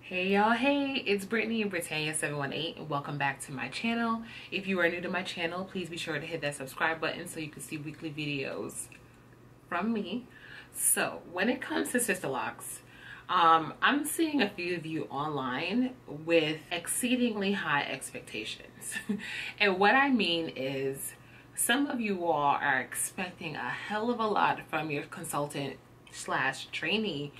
Hey y'all, hey, it's Brittany and Britannia718 and welcome back to my channel. If you are new to my channel, please be sure to hit that subscribe button so you can see weekly videos from me. So when it comes to Sisterlocks, I'm seeing a few of you online with exceedingly high expectations. And what I mean is some of you all are expecting a hell of a lot from your consultant slash trainee,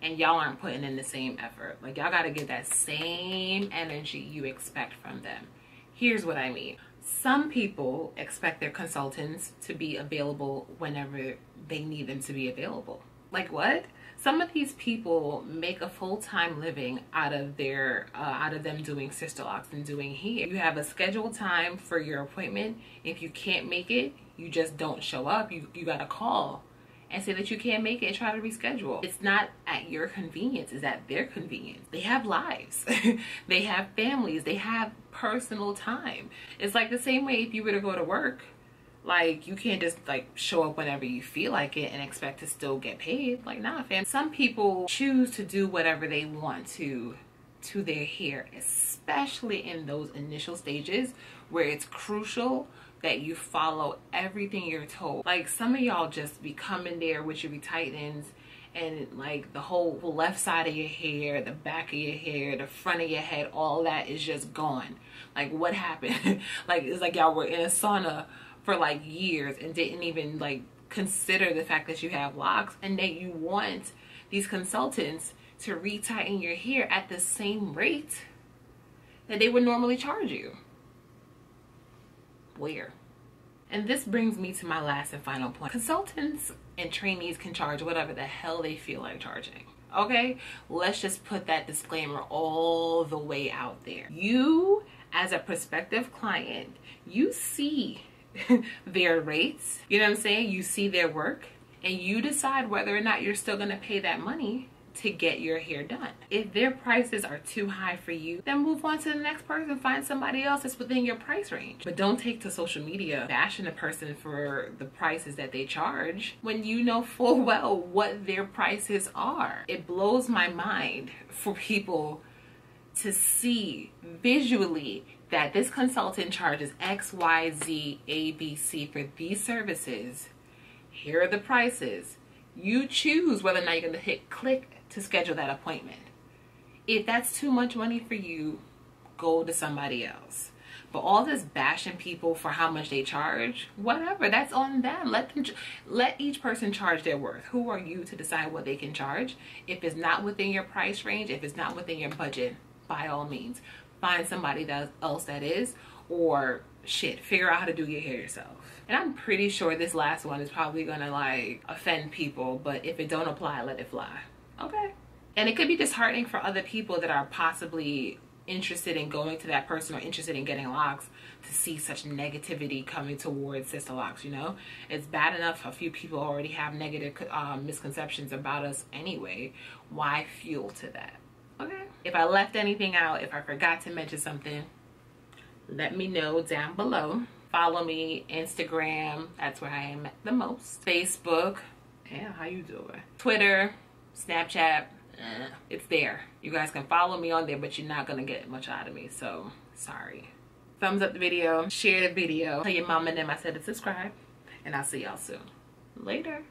and y'all aren't putting in the same effort. Like, y'all gotta get that same energy you expect from them. Here's what I mean. Some people expect their consultants to be available whenever they need them to be available. Like what? Some of these people make a full-time living out of them doing Sisterlocks and doing hair. You have a scheduled time for your appointment. If you can't make it, you just don't show up. You gotta call and say that you can't make it and try to reschedule. It's not at your convenience, it's at their convenience. They have lives, they have families, they have personal time. It's like the same way if you were to go to work, like you can't just like show up whenever you feel like it and expect to still get paid. Like, nah, fam. Some people choose to do whatever they want to their hair, especially in those initial stages where it's crucial that you follow everything you're told. Like, some of y'all just be coming there with your retightens and like the whole left side of your hair, the back of your hair, the front of your head, all that is just gone. Like, what happened? Like, it's like y'all were in a sauna for like years and didn't even like consider the fact that you have locks, and that you want these consultants to retighten your hair at the same rate that they would normally charge you. Where? And this brings me to my last and final point. Consultants and trainees can charge whatever the hell they feel like charging. Okay? Let's just put that disclaimer all the way out there. You, as a prospective client, you see their rates, you know what I'm saying? You see their work, and you decide whether or not you're still going to pay that money to get your hair done. If their prices are too high for you, then move on to the next person. Find somebody else that's within your price range. But don't take to social media bashing a person for the prices that they charge when you know full well what their prices are. It blows my mind for people to see visually that this consultant charges X, Y, Z, A, B, C for these services. Here are the prices. You choose whether or not you're going to hit click to schedule that appointment. If that's too much money for you, go to somebody else. But all this bashing people for how much they charge, whatever, that's on them. Let each person charge their worth. Who are you to decide what they can charge? If it's not within your price range, if it's not within your budget, by all means, find somebody else that is, or shit, figure out how to do your hair yourself. And I'm pretty sure this last one is probably gonna like offend people, but if it don't apply, let it fly. Okay? And it could be disheartening for other people that are possibly interested in going to that person or interested in getting locks to see such negativity coming towards Sisterlocks, you know? It's bad enough a few people already have negative misconceptions about us anyway. Why fuel to that? Okay? If I left anything out, if I forgot to mention something, let me know down below. Follow me, Instagram, that's where I am at the most. Facebook, yeah, how you doing? Twitter, Snapchat, it's there. You guys can follow me on there, but you're not gonna get much out of me, so sorry. Thumbs up the video, share the video, tell your mom and them I said to subscribe, and I'll see y'all soon. Later.